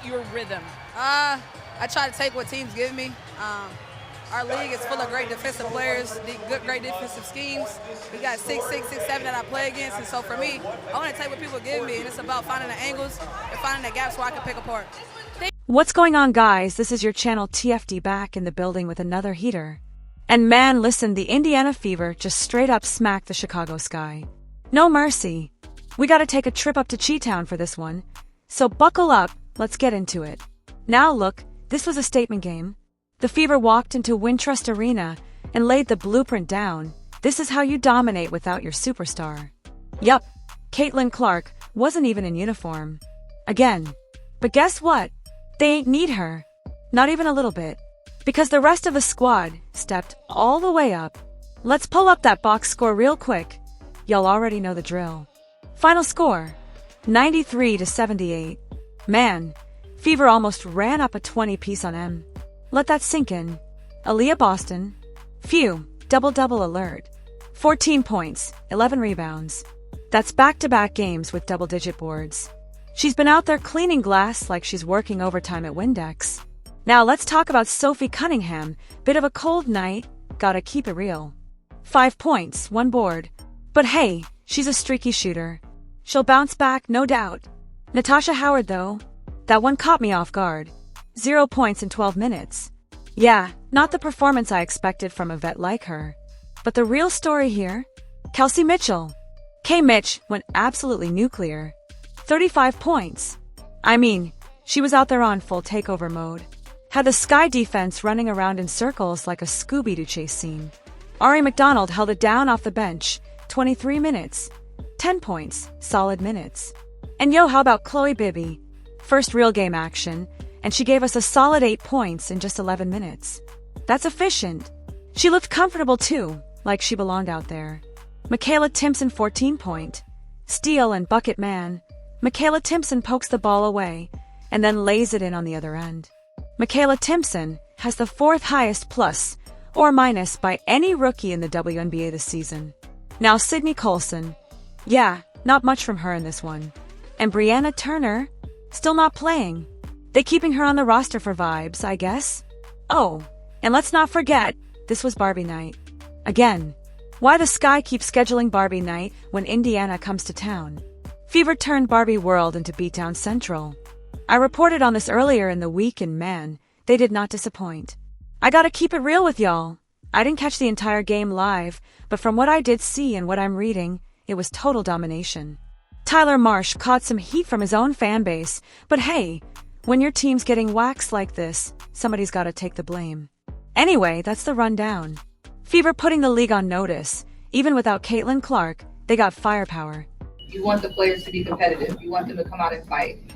your rhythm? I try to take what teams give me. Our league is full of great defensive players, great defensive schemes. We got 6'6", 6'7" that I play against, and so for me, I want to take what people give me, and it's about finding the angles and finding the gaps where I can pick apart. What's going on, guys? This is your channel TFD back in the building with another heater. And man, listen, the Indiana Fever just straight up smacked the Chicago Sky. No mercy. We gotta take a trip up to Chi-Town for this one. So buckle up, let's get into it. Now look, this was a statement game. The Fever walked into Wintrust Arena and laid the blueprint down. This is how you dominate without your superstar. Yup, Caitlin Clark wasn't even in uniform. Again. But guess what? They ain't need her. Not even a little bit. Because the rest of the squad stepped all the way up. Let's pull up that box score real quick. Y'all already know the drill. Final score, 93-78. Man, Fever almost ran up a 20-piece on M. Let that sink in. Aliyah Boston. Phew, double-double alert. 14 points, 11 rebounds. That's back-to-back games with double-digit boards. She's been out there cleaning glass like she's working overtime at Windex. Now let's talk about Sophie Cunningham. Bit of a cold night, gotta keep it real. 5 points, 1 board. But hey, she's a streaky shooter. She'll bounce back, no doubt. Natasha Howard, though, that one caught me off guard. 0 points in 12 minutes. Yeah, not the performance I expected from a vet like her. But the real story here? Kelsey Mitchell. K-Mitch went absolutely nuclear. 35 points. I mean, she was out there on full takeover mode. Had the Sky defense running around in circles like a Scooby-Doo chase scene. Aari McDonald held it down off the bench. 23 minutes. 10 points. Solid minutes. And yo, how about Chloe Bibby? First real game action, and she gave us a solid 8 points in just 11 minutes. That's efficient. She looked comfortable too, like she belonged out there. Michaela Timpson 14 point. Steal and bucket man. Michaela Timpson pokes the ball away, and then lays it in on the other end. Michaela Timpson has the 4th highest plus or minus by any rookie in the WNBA this season. Now Sydney Colson. Yeah, not much from her in this one. And Brianna Turner, still not playing. They keeping her on the roster for vibes, I guess. Oh, and let's not forget, this was Barbie Night. Again, why the Sky keeps scheduling Barbie Night when Indiana comes to town? Fever turned Barbie World into Beatdown Central. I reported on this earlier in the week and man, they did not disappoint. I gotta keep it real with y'all. I didn't catch the entire game live, but from what I did see and what I'm reading, it was total domination. Tyler Marsh caught some heat from his own fan base, but hey, when your team's getting waxed like this, somebody's gotta take the blame. Anyway, that's the rundown. Fever putting the league on notice. Even without Caitlin Clark, they got firepower. You want the players to be competitive. You want them to come out and fight.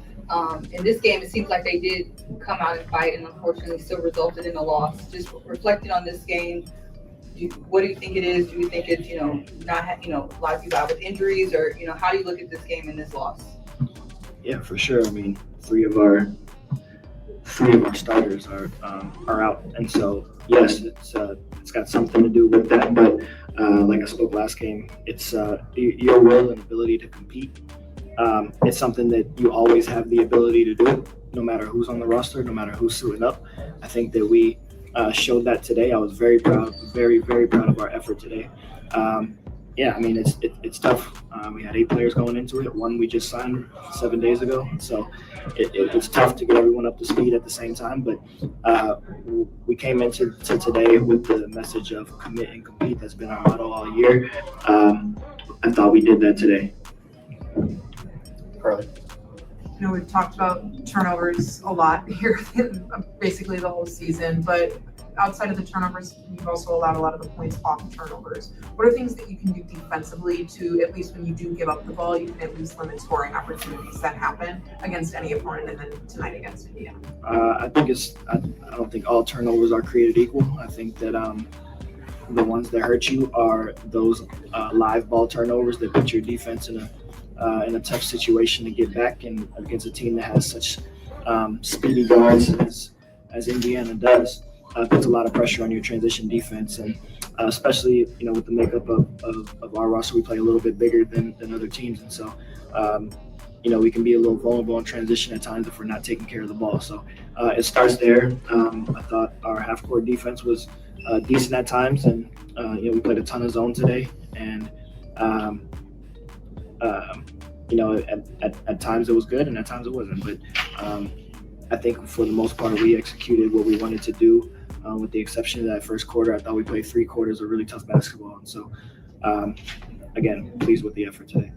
In this game, it seems like they did come out and fight, and unfortunately still resulted in a loss. Just reflecting on this game, what do you think it is? Do you think it's, not, a lot of people out with injuries, or, how do you look at this game and this loss? Yeah, for sure. I mean, three of our starters are out, and so yes, it's got something to do with that. But like I spoke last game, it's your will and ability to compete. It's something that you always have the ability to do, no matter who's on the roster, no matter who's suiting up. I think that we showed that today. I was very proud, very, very proud of our effort today. Yeah, I mean, it's tough. We had 8 players going into it. One we just signed 7 days ago. So it's tough to get everyone up to speed at the same time. But we came into today with the message of commit and compete. That's been our motto all year. I thought we did that today. Carly. We've talked about turnovers a lot here, basically the whole season, but outside of the turnovers, you've also allowed a lot of the points off of turnovers. What are things that you can do defensively to, at least when you do give up the ball, you can at least limit scoring opportunities that happen against any opponent, and then tonight against Indiana? I don't think all turnovers are created equal. I think that the ones that hurt you are those live ball turnovers that put your defense in a tough situation to get back, and against a team that has such speedy guards as Indiana does, puts a lot of pressure on your transition defense, and especially with the makeup of our roster, we play a little bit bigger than other teams, and so we can be a little vulnerable in transition at times if we're not taking care of the ball. So it starts there. I thought our half-court defense was decent at times, and we played a ton of zone today, and at times it was good and at times it wasn't. But I think for the most part we executed what we wanted to do, with the exception of that first quarter. I thought we played 3 quarters of really tough basketball, and so again, pleased with the effort today.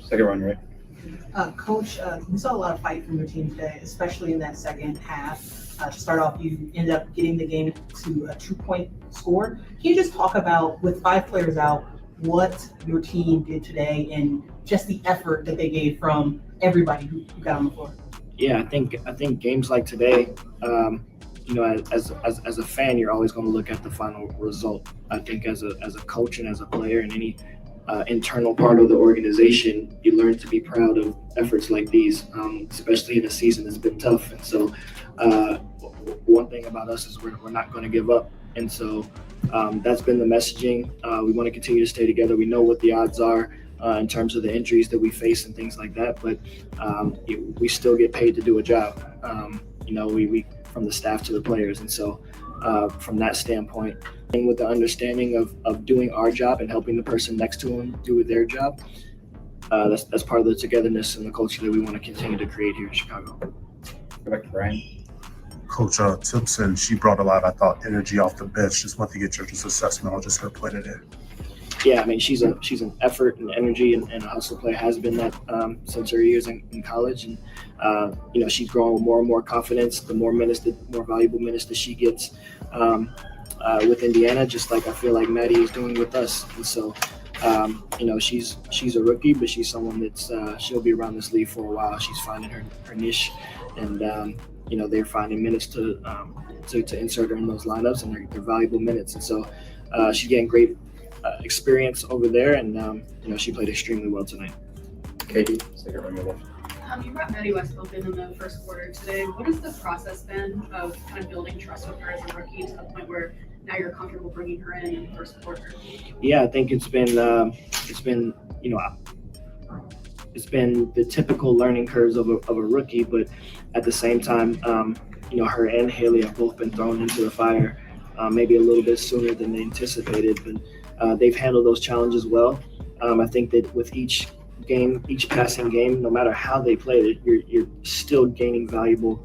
Second round, right? Coach, we saw a lot of fight from your team today, especially in that second half. To start off, you ended up getting the game to a 2-point score. Can you just talk about, with 5 players out, what your team did today and just the effort that they gave from everybody who got on the floor? Yeah, I think games like today, as a fan, you're always going to look at the final result. I think as a coach and as a player and any internal part of the organization, you learn to be proud of efforts like these, especially in a season that's been tough. And so one thing about us is we're not going to give up. And so that's been the messaging. We want to continue to stay together. We know what the odds are in terms of the injuries that we face and things like that, but we still get paid to do a job. We from the staff to the players. And so from that standpoint, and with the understanding of doing our job and helping the person next to them do their job, that's part of the togetherness and the culture that we want to continue to create here in Chicago. Go back to Brian. Coach Timpson, she brought a lot, I thought, energy off the bench. Just want to get your assessment on just her play today. Yeah, I mean, she's an effort and energy and a hustle player, has been that since her years in college. And, she's growing with more and more confidence. The more valuable minutes that she gets with Indiana, just like I feel like Maddie is doing with us. And so, she's a rookie, but she's someone that's she'll be around this league for a while. She's finding her niche, and they're finding minutes to insert her in those lineups, and they're valuable minutes. And so she's getting great experience over there, and she played extremely well tonight. Katie, second round, middle. You brought Maddie Westbrook in the first quarter today. What has the process been of kind of building trust with her as a rookie to the point where now you're comfortable bringing her in the first quarter? Yeah, I think it's been the typical learning curves of a rookie, but at the same time, her and Haley have both been thrown into the fire, maybe a little bit sooner than they anticipated, but they've handled those challenges well. I think that with each passing game, no matter how they played it, you're still gaining valuable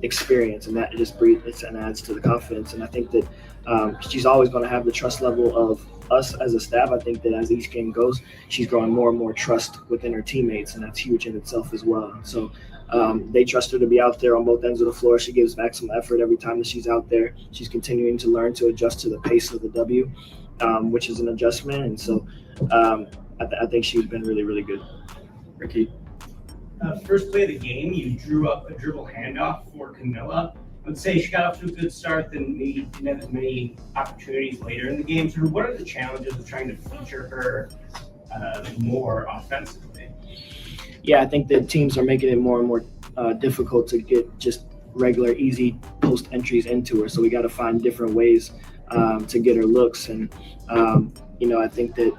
experience, and that just breathes and adds to the confidence. And I think that she's always going to have the trust level of us as a staff. I think that as each game goes, she's growing more and more trust within her teammates, and that's huge in itself as well. So they trust her to be out there on both ends of the floor. She gives maximum effort every time that she's out there. She's continuing to learn to adjust to the pace of the W, which is an adjustment. And so I think she's been really, really good. Ricky. First play of the game, you drew up a dribble handoff for Camilla. I would say she got off to a good start, then maybe didn't have as many opportunities later in the game. So what are the challenges of trying to feature her more offensively? Yeah, I think that teams are making it more and more difficult to get just regular, easy post entries into her. So we got to find different ways to get her looks. And, I think that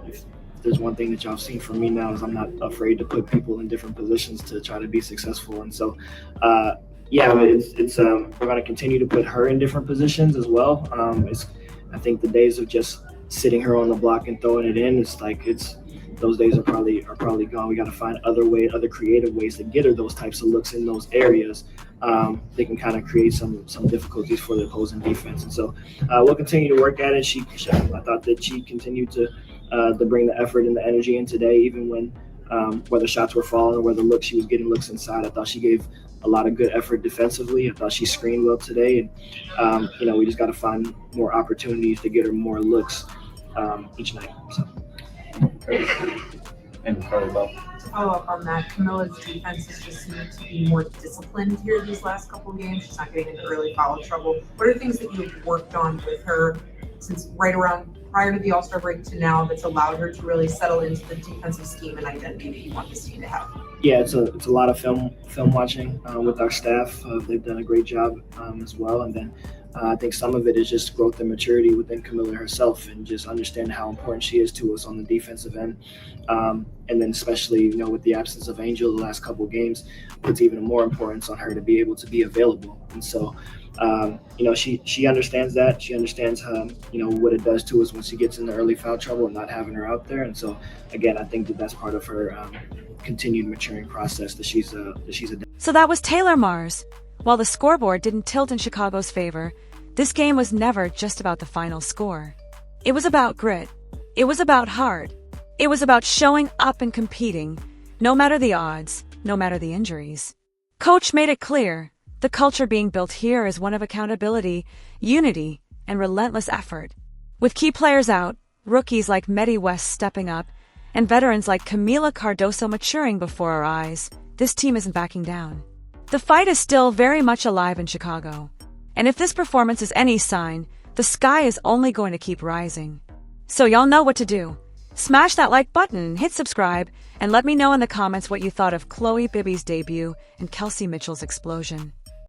if there's one thing that y'all have seen from me now is I'm not afraid to put people in different positions to try to be successful. And so, we're going to continue to put her in different positions as well. I think the days of just sitting her on the block and throwing it in, those days are probably gone. We got to find other creative ways to get her those types of looks in those areas. They can kind of create some difficulties for the opposing defense. And so we'll continue to work at it. I thought that she continued to bring the effort and the energy in today, even when where the shots were falling or where she was getting looks inside. I thought she gave a lot of good effort defensively. I thought she screened well today, and we just got to find more opportunities to get her more looks each night. So. And Carly Bell. To follow up on that, Camilla's defense has just seemed to be more disciplined here these last couple of games. She's not getting into early foul trouble. What are things that you've worked on with her since right around prior to the All-Star break to now that's allowed her to really settle into the defensive scheme and identity that you want this team to have? Yeah, it's a lot of film watching with our staff. They've done a great job as well. And then I think some of it is just growth and maturity within Camilla herself, and just understand how important she is to us on the defensive end. And then especially, you know, with the absence of Angel the last couple of games, puts even more importance on her to be able to be available. And so, you know, she understands that. She understands how, you know, what it does to us when she gets into early foul trouble and not having her out there. And so, again, I think that that's part of her continued maturing process that she's a. So that was Taylor Marsh. While the scoreboard didn't tilt in Chicago's favor, this game was never just about the final score. It was about grit. It was about heart. It was about showing up and competing, no matter the odds, no matter the injuries. Coach made it clear, the culture being built here is one of accountability, unity, and relentless effort. With key players out, rookies like Medi West stepping up, and veterans like Camila Cardoso maturing before our eyes, this team isn't backing down. The fight is still very much alive in Chicago. And if this performance is any sign, the sky is only going to keep rising. So y'all know what to do. Smash that like button, hit subscribe, and let me know in the comments what you thought of Chloe Bibby's debut and Kelsey Mitchell's explosion.